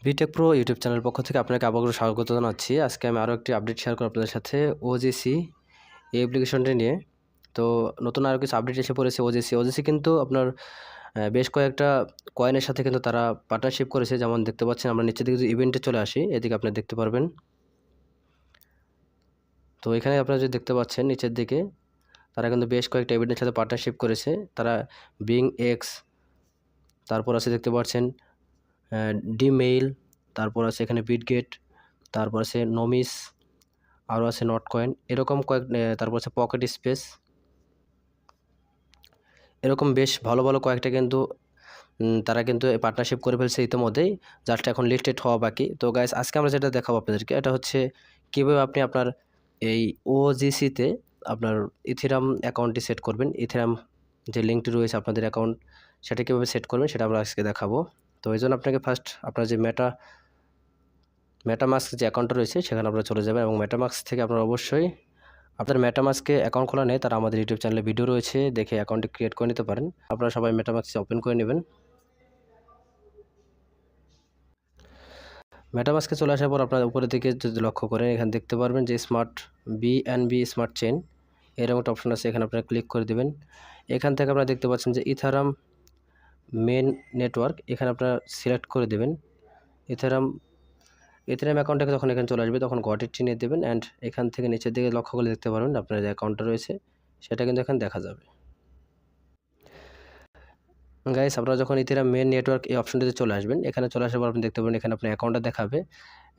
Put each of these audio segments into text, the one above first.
B Tech pro YouTube চ্যানেলের পক্ষ থেকে আপনাকে আবারও স্বাগত জানাচ্ছি। আজকে আমি আরও একটি আপডেট শেয়ার করব আপনাদের সাথে ওজিসি এই অ্যাপ্লিকেশনটি নিয়ে। তো নতুন আরও কিছু আপডেট এসে পড়েছে ওজিসি কিন্তু আপনার বেশ কয়েকটা কয়েনের সাথে কিন্তু তারা পার্টনারশিপ করেছে। যেমন দেখতে পাচ্ছেন, আমরা নিচের দিকে যদি ইভেন্টে চলে আসি, এদিকে আপনি দেখতে পারবেন। তো এখানে আপনারা যদি দেখতে পাচ্ছেন নিচের দিকে, তারা কিন্তু বেশ কয়েকটা ইভেন্টের সাথে পার্টনারশিপ করেছে। তারা বিং এক্স, তারপর আছে দেখতে পাচ্ছেন ডিমেইল, তারপর আছে এখানে বিটগেট, তারপর আছে নমিস, আরও আছে নটকয়েন, এরকম তারপর আছে পকেট স্পেস, এরকম বেশ ভালো ভালো কয়েকটা কিন্তু তারা কিন্তু পার্টনারশিপ করে ফেলছে ইতিমধ্যেই। জাস্ট এখন লিস্টেড হওয়া বাকি। তো গাইস, আজকে আমরা যেটা দেখাবো আপনাদেরকে, এটা হচ্ছে কীভাবে আপনি আপনার এই ওজিসিতে আপনার ইথেরিয়াম অ্যাকাউন্টটি সেট করবেন। ইথেরিয়াম যে লিঙ্কটি রয়েছে আপনাদের অ্যাকাউন্ট, সেটা কীভাবে সেট করবেন সেটা আমরা আজকে দেখাবো। তো এই জন্য আপনাকে ফার্স্ট আপনার যে মেটামাস্ক যে অ্যাকাউন্টটা রয়েছে সেখানে আপনারা চলে যাবেন, এবং মেটামাস্ক থেকে আপনারা অবশ্যই আপনার মেটামাস্কে অ্যাকাউন্ট খোলা নেই তারা আমাদের ইউটিউব চ্যানেলে ভিডিও রয়েছে, দেখে অ্যাকাউন্টটি ক্রিয়েট করে নিতে পারেন। আপনারা সবাই মেটামাস্ক ওপেন করে নেবেন। মেটামাস্কে চলে আসার পর আপনার উপরের দিকে যদি লক্ষ্য করেন, এখানে দেখতে পারবেন যে স্মার্ট বিএনবি স্মার্ট চেইন এরকম একটা অপশন আছে, এখানে আপনারা ক্লিক করে দেবেন। এখান থেকে আপনারা দেখতে পাচ্ছেন যে ইথারাম মেন নেটওয়ার্ক, এখানে আপনারা সিলেক্ট করে দেবেন। ইথারাম অ্যাকাউন্টটাকে যখন এখানে চলে আসবে তখন গট ইট চিনিয়ে দেবেন, অ্যান্ড এখান থেকে নিচের দিকে লক্ষ্য করে দেখতে পারবেন আপনার যে অ্যাকাউন্টটা রয়েছে সেটা কিন্তু এখানে দেখা যাবে। গাইস, আপনারা যখন ইথেরিয়াম মেন নেটওয়ার্ক এই অপশনটিতে চলে আসবেন, এখানে চলে আসার পর আপনি দেখতে পাবেন এখানে আপনার অ্যাকাউন্টটা দেখাবে,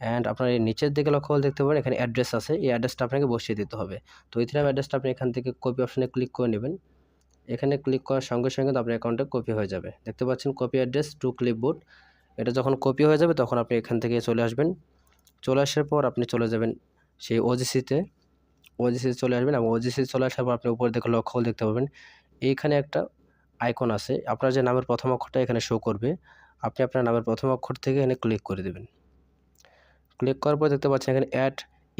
অ্যান্ড আপনার এই নিচের দিকে লক্ষ্য করে দেখতে পাবেন এখানে অ্যাড্রেস আছে, এই অ্যাড্রেসটা আপনাকে বসিয়ে দিতে হবে। তো ইথেরিয়াম অ্যাড্রেসটা আপনি এখান থেকে কপি অপশনে ক্লিক করে নেবেন। এখানে ক্লিক করার সঙ্গে সঙ্গে আপনার অ্যাকাউন্টে কপি হয়ে যাবে। দেখতে পাচ্ছেন কপি অ্যাড্রেস টু ক্লিপবোর্ড, এটা যখন কপি হয়ে যাবে তখন আপনি এখান থেকে চলে আসবেন। চলে আসার পর আপনি চলে যাবেন সেই ওজিসিতে চলে আসবেন, এবং ওজিসি চলে আসার পর আপনি উপরে দেখে লক্ষ্য করে দেখতে পাবেন এইখানে একটা আইকন আছে, আপনার যে নামের প্রথম অক্ষরটা এখানে শো করবে। আপনি আপনার নামের প্রথম অক্ষর থেকে এখানে ক্লিক করে দেবেন। ক্লিক করার পর দেখতে পাচ্ছেন এখানে অ্যাড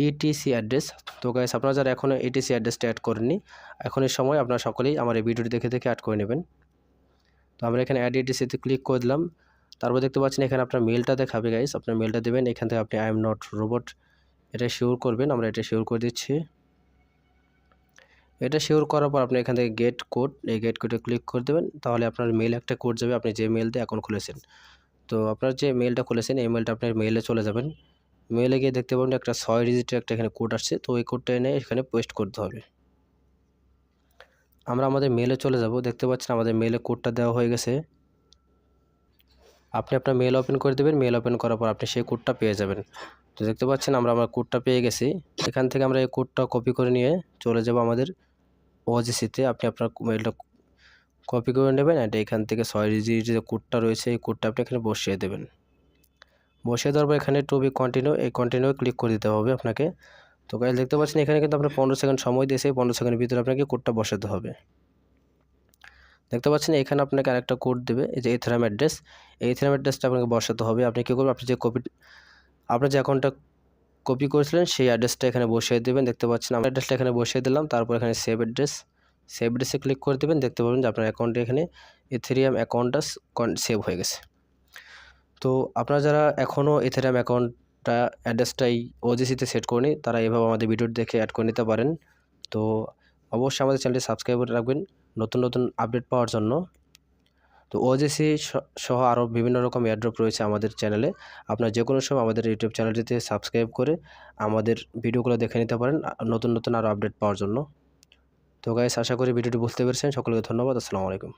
ইটিসি অ্যাড্রেস। তো গাইস, আপনারা যারা এখনও ইটিসি অ্যাড্রেসটা অ্যাড করেননি, এখন এই সময় আপনারা সকলেই আমার এই ভিডিওটি দেখে অ্যাড করে নেবেন। তো আমরা এখানে অ্যাড ইটিসিতে ক্লিক করে দিলাম। তারপর দেখতে পাচ্ছেন এখানে আপনার মেলটা দেখাবে। গাইস, আপনার মেলটা দেবেন, এখান থেকে আপনি আই এম নট রোবট এটা শিওর করবেন। আমরা এটা শিওর করে দিচ্ছি। এটা শিওর করার পর আপনি এখান থেকে গেট কোড, এই গেট কোডে ক্লিক করে দেবেন। তাহলে আপনার মেল একটা কোড যাবে, আপনি যে মেল দিয়ে অ্যাকাউন্ট খুলেছেন। তো আপনার যে মেলটা খুলেছেন এই মেলটা আপনার মেলে চলে যাবেন। মেলে গিয়ে দেখতে পাবেন একটা 6 ডিজিটের একটা এখানে কোড আসছে, তো ওই কোডটা এনে এখানে পেস্ট করতে হবে। আমরা আমাদের মেলে চলে যাব। দেখতে পাচ্ছেন আমাদের মেলে কোডটা দেওয়া হয়ে গেছে। আপনি আপনার মেল ওপেন করে দেবেন। মেল ওপেন করার পর আপনি সেই কোডটা পেয়ে যাবেন। তো দেখতে পাচ্ছেন আমরা আমার কোডটা পেয়ে গেছি। এখান থেকে আমরা এই কোডটা কপি করে নিয়ে চলে যাব আমাদের ওজিসিতে। আপনি আপনার মেলটা কপি করে নেবেন, অ্যান্ড এখান থেকে 6 ডিজিটের যে কোডটা রয়েছে এই কোডটা আপনি এখানে বসিয়ে দেবেন। বসিয়ে দেওয়ার পর এখানে টু বি কন্টিনিউ, এই কন্টিনিউ ক্লিক করে দিতে হবে আপনাকে। তো গাইস, দেখতে পাচ্ছেন এখানে কিন্তু আপনার 15 সেকেন্ড সময় দিয়েছে, 15 সেকেন্ডের ভিতরে আপনাকে কোডটা বসাতে হবে। দেখতে পাচ্ছেন এখানে আপনাকে আরেকটা কোড দেবে, এই যে ইথেরিয়াম অ্যাড্রেস, এই ইথেরিয়াম অ্যাড্রেসটা আপনাকে বসাতে হবে। আপনি কী করবেন, আপনার যে অ্যাকাউন্টটা কপি করেছিলেন সেই অ্যাড্রেসটা এখানে বসিয়ে দেবেন। দেখতে পাচ্ছেন আমার অ্যাড্রেসটা এখানে বসিয়ে দিলাম। তারপর এখানে সেভ অ্যাড্রেসে ক্লিক করে দেবেন। দেখতে পাবেন যে আপনার অ্যাকাউন্টে এখানে ইথেরিয়াম অ্যাকাউন্টটা সেভ হয়ে গেছে। তো আপনারা যারা এখনও ইথেরিয়াম অ্যাকাউন্টটা অ্যাড্রেসটাই ওজিসিতে সেট করেনি, তারা এভাবে আমাদের ভিডিওটি দেখে অ্যাড করে নিতে পারেন। তো অবশ্যই আমাদের চ্যানেলটি সাবস্ক্রাইব করে রাখবেন নতুন নতুন আপডেট পাওয়ার জন্য। তো ওজিসি সহ আরও বিভিন্ন রকম এয়ারড্রপ রয়েছে আমাদের চ্যানেলে। আপনারা যে কোনো সময় আমাদের ইউটিউব চ্যানেলটিতে সাবস্ক্রাইব করে আমাদের ভিডিওগুলো দেখে নিতে পারেন নতুন নতুন আরও আপডেট পাওয়ার জন্য। তো গাইস, আশা করি ভিডিওটি বুঝতে পেরেছেন। সকলকে ধন্যবাদ। আসসালামু আলাইকুম।